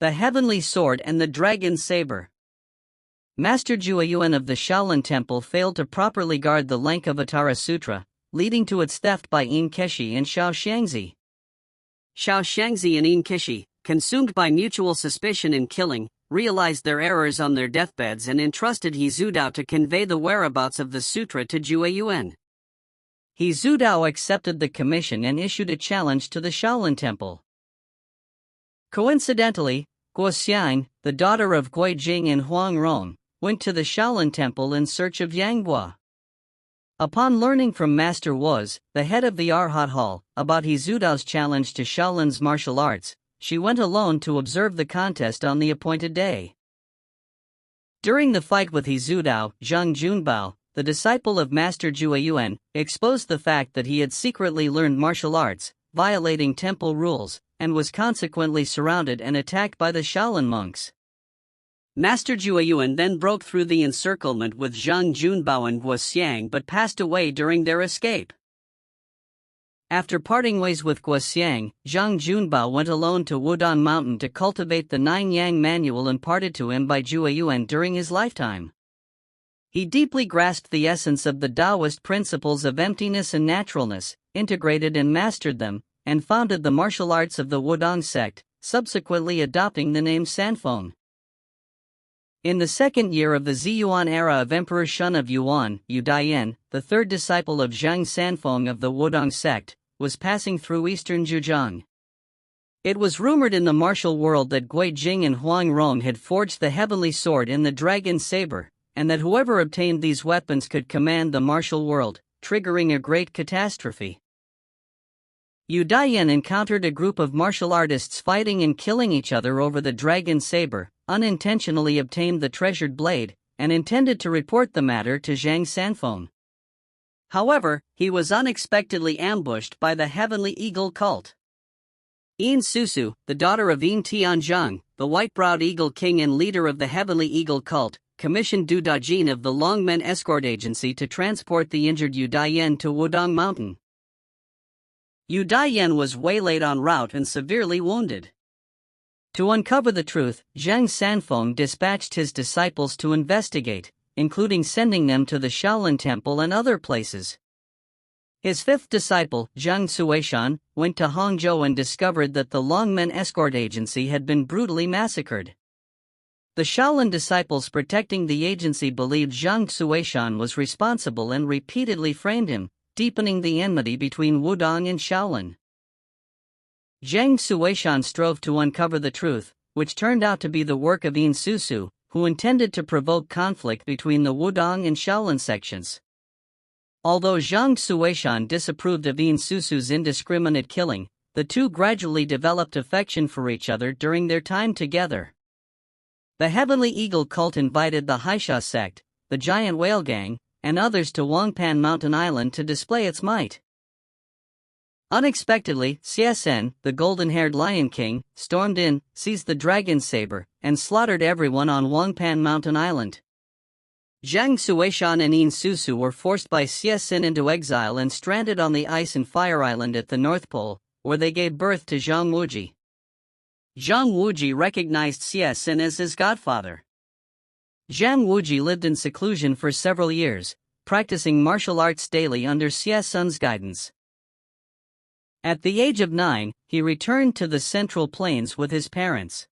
The Heavenly Sword and the Dragon Saber. Master Jueyuan of the Shaolin Temple failed to properly guard the Lankavatara Sutra, leading to its theft by Yin Keshi and Xiao Xiangzi. Xiao Xiangzi and Yin Keshi, consumed by mutual suspicion and killing, realized their errors on their deathbeds and entrusted He Zudao to convey the whereabouts of the sutra to Jueyuan. He Zudao accepted the commission and issued a challenge to the Shaolin Temple. Coincidentally, Guo Xian, the daughter of Gui Jing and Huang Rong, went to the Shaolin Temple in search of Yang Guo. Upon learning from Master Woz, the head of the Arhat Hall, about He Zudao's challenge to Shaolin's martial arts, she went alone to observe the contest on the appointed day. During the fight with He Zudao, Zhang Junbao, the disciple of Master Jueyuan, exposed the fact that he had secretly learned martial arts, violating temple rules, and was consequently surrounded and attacked by the Shaolin monks. Master Jueyuan then broke through the encirclement with Zhang Junbao and Guo Xiang but passed away during their escape. After parting ways with Guo Xiang, Zhang Junbao went alone to Wudong Mountain to cultivate the Nine Yang manual imparted to him by Jueyuan during his lifetime. He deeply grasped the essence of the Taoist principles of emptiness and naturalness, integrated and mastered them, and founded the martial arts of the Wudong sect, subsequently adopting the name Sanfeng. In the second year of the Ziyuan era of Emperor Shun of Yuan, Yu Daiyan, the third disciple of Zhang Sanfeng of the Wudong sect, was passing through eastern Zhejiang. It was rumored in the martial world that Gui Jing and Huang Rong had forged the Heavenly Sword and the Dragon Saber, and that whoever obtained these weapons could command the martial world, triggering a great catastrophe. Yu Daiyan encountered a group of martial artists fighting and killing each other over the Dragon Saber, unintentionally obtained the treasured blade, and intended to report the matter to Zhang Sanfeng. However, he was unexpectedly ambushed by the Heavenly Eagle cult. Yin Susu, the daughter of Yin Tianzhang, the white-browed Eagle King and leader of the Heavenly Eagle cult, commissioned Du Dajin of the Longmen Escort Agency to transport the injured Yu Daiyan to Wudong Mountain. Yu Daiyan was waylaid en route and severely wounded. To uncover the truth, Zhang Sanfeng dispatched his disciples to investigate, including sending them to the Shaolin Temple and other places. His fifth disciple, Zhang Suishan, went to Hangzhou and discovered that the Longmen Escort Agency had been brutally massacred. The Shaolin disciples protecting the agency believed Zhang Suishan was responsible and repeatedly framed him, deepening the enmity between Wudong and Shaolin. Zhang Suishan strove to uncover the truth, which turned out to be the work of Yin Susu, who intended to provoke conflict between the Wudong and Shaolin sections. Although Zhang Suishan disapproved of Yin Susu's indiscriminate killing, the two gradually developed affection for each other during their time together. The Heavenly Eagle cult invited the Haisha sect, the Giant Whale Gang, and others to Wangpan Mountain Island to display its might. Unexpectedly, Xie, the golden-haired Lion King, stormed in, seized the Dragon Saber, and slaughtered everyone on Wangpan Mountain Island. Zhang Suishan and Yin Susu were forced by Xie into exile and stranded on the Ice and Fire Island at the North Pole, where they gave birth to Zhang Wuji. Zhang Wuji recognized Xie as his godfather. Zhang Wuji lived in seclusion for several years, practicing martial arts daily under Xie's guidance. At the age of 9, he returned to the Central Plains with his parents.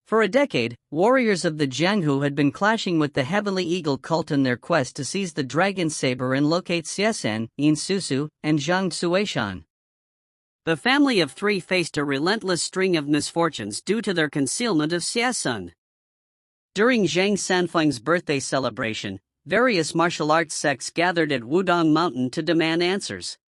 For a decade, warriors of the Jianghu had been clashing with the Heavenly Eagle cult in their quest to seize the Dragon Saber and locate Xie, Yin Susu, and Zhang Suishan. The family of three faced a relentless string of misfortunes due to their concealment of Xie. During Zhang Sanfeng's birthday celebration, various martial arts sects gathered at Wudong Mountain to demand answers.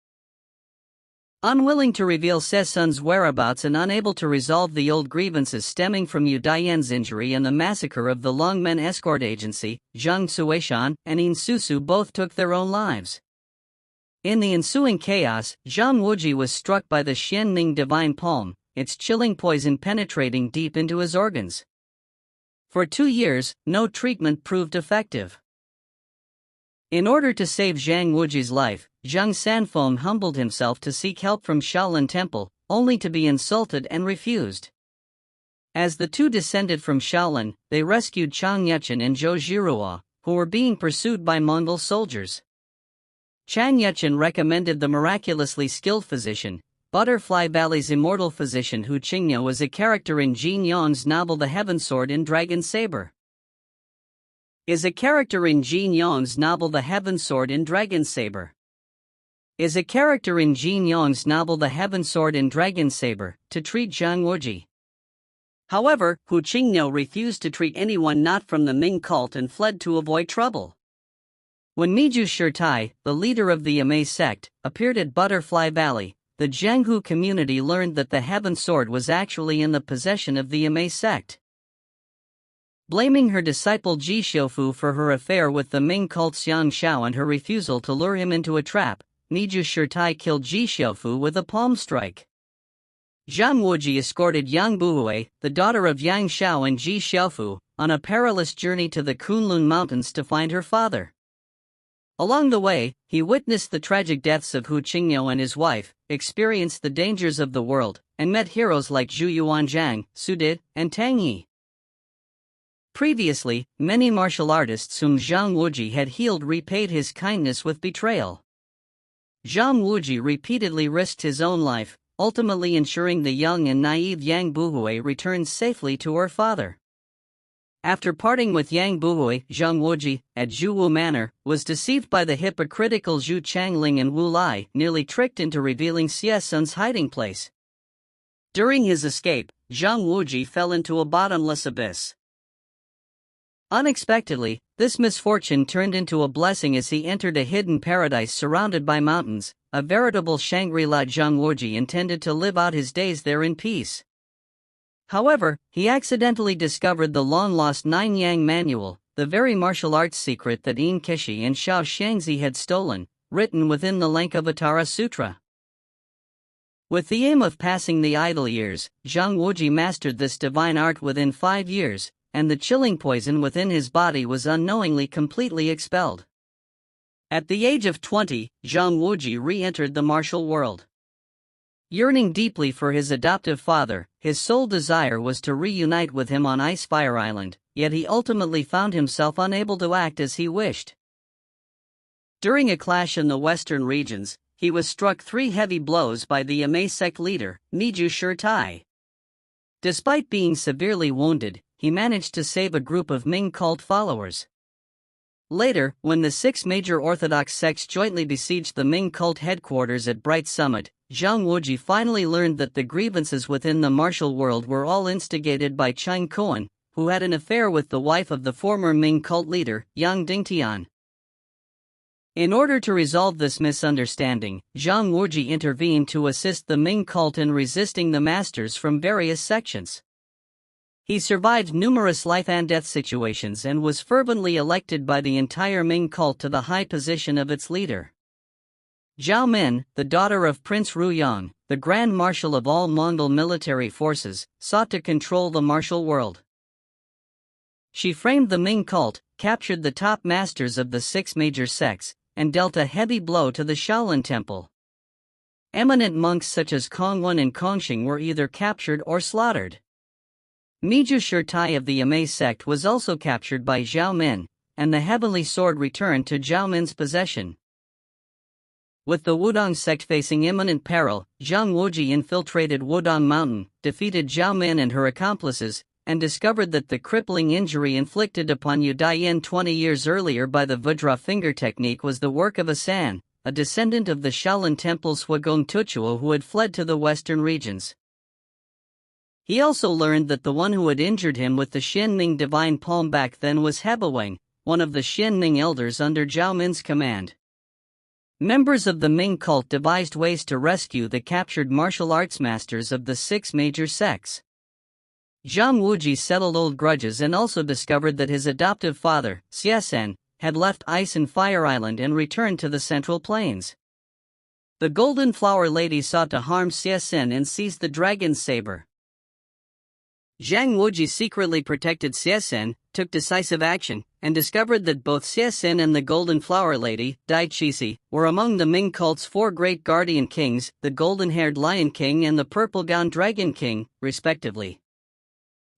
Unwilling to reveal Xie's whereabouts and unable to resolve the old grievances stemming from Yu Daiyan's injury and the massacre of the Longmen Escort Agency, Zhang Suishan and Yin Susu both took their own lives. In the ensuing chaos, Zhang Wuji was struck by the Xianning Divine Palm, its chilling poison penetrating deep into his organs. For 2 years, no treatment proved effective. In order to save Zhang Wuji's life, Zhang Sanfeng humbled himself to seek help from Shaolin Temple, only to be insulted and refused. As the two descended from Shaolin, they rescued Chang Yechin and Zhou Zhirua, who were being pursued by Mongol soldiers. Chang Yechin recommended the miraculously skilled physician, Butterfly Valley's immortal physician Hu Qingniu, was a character in Jin Yong's novel The Heaven Sword and Dragon Saber. Is a character in Jin Yong's novel The Heaven Sword and Dragon Saber. Is a character in Jin Yong's novel The Heaven Sword and Dragon Saber, to treat Zhang Wuji. However, Hu Qingniu refused to treat anyone not from the Ming cult and fled to avoid trouble. When Miju Shirtai, the leader of the Amei sect, appeared at Butterfly Valley, the Jianghu community learned that the Heaven Sword was actually in the possession of the Amei sect. Blaming her disciple Ji Xiufu for her affair with the Ming cult Xiang Xiao and her refusal to lure him into a trap, Miju Shirtai killed Ji Xiufu with a palm strike. Zhang Wuji escorted Yang Buhui, the daughter of Yang Xiao and Ji Xiufu, on a perilous journey to the Kunlun Mountains to find her father. Along the way, he witnessed the tragic deaths of Hu Qingniu and his wife, experienced the dangers of the world, and met heroes like Zhu Yuanzhang, Su Did, and Tang Yi. Previously, many martial artists whom Zhang Wuji had healed repaid his kindness with betrayal. Zhang Wuji repeatedly risked his own life, ultimately ensuring the young and naive Yang Buhui returned safely to her father. After parting with Yang Buhui, Zhang Wuji, at Zhuwu Manor, was deceived by the hypocritical Zhu Changling and Wu Lai, nearly tricked into revealing Xie Sun's hiding place. During his escape, Zhang Wuji fell into a bottomless abyss. Unexpectedly, this misfortune turned into a blessing as he entered a hidden paradise surrounded by mountains, a veritable Shangri-La. Zhang Wuji intended to live out his days there in peace. However, he accidentally discovered the long-lost Nine Yang Manual, the very martial arts secret that Yin Keshi and Xiao Shangzi had stolen, written within the Lankavatara Sutra. With the aim of passing the idle years, Zhang Wuji mastered this divine art within 5 years, and the chilling poison within his body was unknowingly completely expelled. At the age of 20, Zhang Wuji re-entered the martial world. Yearning deeply for his adoptive father, his sole desire was to reunite with him on Ice Fire Island, yet he ultimately found himself unable to act as he wished. During a clash in the western regions, he was struck 3 heavy blows by the Amei sect leader, Miju Shirtai. Despite being severely wounded, he managed to save a group of Ming cult followers. Later, when the 6 major Orthodox sects jointly besieged the Ming cult headquarters at Bright Summit, Zhang Wuji finally learned that the grievances within the martial world were all instigated by Cheng Kuan, who had an affair with the wife of the former Ming cult leader, Yang Dingtian. In order to resolve this misunderstanding, Zhang Wuji intervened to assist the Ming cult in resisting the masters from various sections. He survived numerous life and death situations and was fervently elected by the entire Ming cult to the high position of its leader. Zhao Min, the daughter of Prince Ruyang, the Grand Marshal of all Mongol military forces, sought to control the martial world. She framed the Ming cult, captured the top masters of the 6 major sects, and dealt a heavy blow to the Shaolin Temple. Eminent monks such as Kongwen and Kongxing were either captured or slaughtered. Miju Shirtai of the Amei sect was also captured by Zhao Min, and the heavenly sword returned to Zhao Min's possession. With the Wudong sect facing imminent peril, Zhang Wuji infiltrated Wudong Mountain, defeated Zhao Min and her accomplices, and discovered that the crippling injury inflicted upon Yu Daiyan 20 years earlier by the Vajra finger technique was the work of a San, a descendant of the Shaolin Temple's Huagong Tuchuo who had fled to the western regions. He also learned that the one who had injured him with the Xianming divine palm back then was Hebawang, one of the Xianming elders under Zhao Min's command. Members of the Ming cult devised ways to rescue the captured martial arts masters of the 6 major sects. Zhang Wuji settled old grudges and also discovered that his adoptive father, Xie Sen, had left Ice and Fire Island and returned to the Central Plains. The Golden Flower Lady sought to harm Xie Sen and seized the dragon saber. Zhang Wuji secretly protected Xie Sen, took decisive action, and discovered that both Xie Sen and the Golden Flower Lady, Dai Qixi, were among the Ming cult's 4 great guardian kings, the Golden-Haired Lion King and the Purple-Gowned Dragon King, respectively.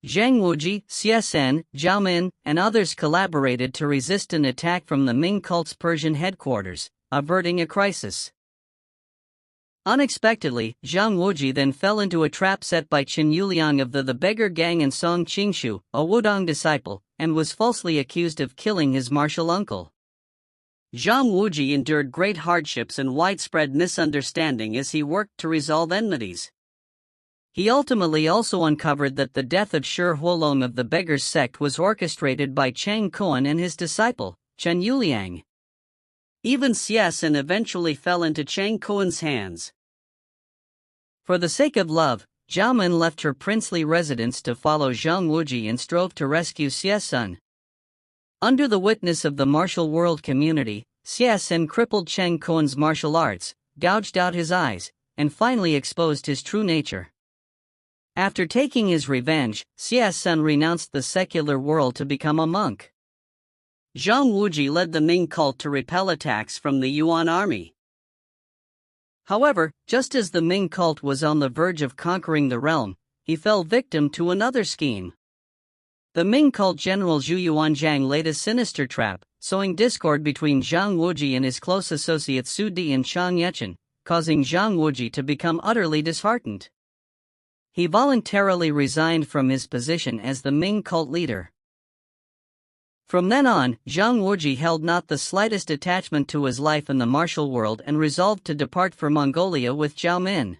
Zhang Wuji, CSN, Zhao Min, and others collaborated to resist an attack from the Ming cult's Persian headquarters, averting a crisis. Unexpectedly, Zhang Wuji then fell into a trap set by Qin Yuliang of the Beggar Gang and Song Qingshu, a Wudong disciple, and was falsely accused of killing his martial uncle. Zhang Wuji endured great hardships and widespread misunderstanding as he worked to resolve enmities. He ultimately also uncovered that the death of Shi Huolong of the Beggars sect was orchestrated by Chang Kuan and his disciple, Chen Yuliang. Even CSN eventually fell into Chang Kuan's hands. For the sake of love, Zhao Min left her princely residence to follow Zhang Wuji and strove to rescue CSN. Under the witness of the martial world community, CSN crippled Chang Kuan's martial arts, gouged out his eyes, and finally exposed his true nature. After taking his revenge, CSN renounced the secular world to become a monk. Zhang Wuji led the Ming cult to repel attacks from the Yuan army. However, just as the Ming cult was on the verge of conquering the realm, he fell victim to another scheme. The Ming cult general Zhu Yuanzhang laid a sinister trap, sowing discord between Zhang Wuji and his close associates Su Di and Chang Yechen, causing Zhang Wuji to become utterly disheartened. He voluntarily resigned from his position as the Ming cult leader. From then on, Zhang Wuji held not the slightest attachment to his life in the martial world and resolved to depart for Mongolia with Zhao Min.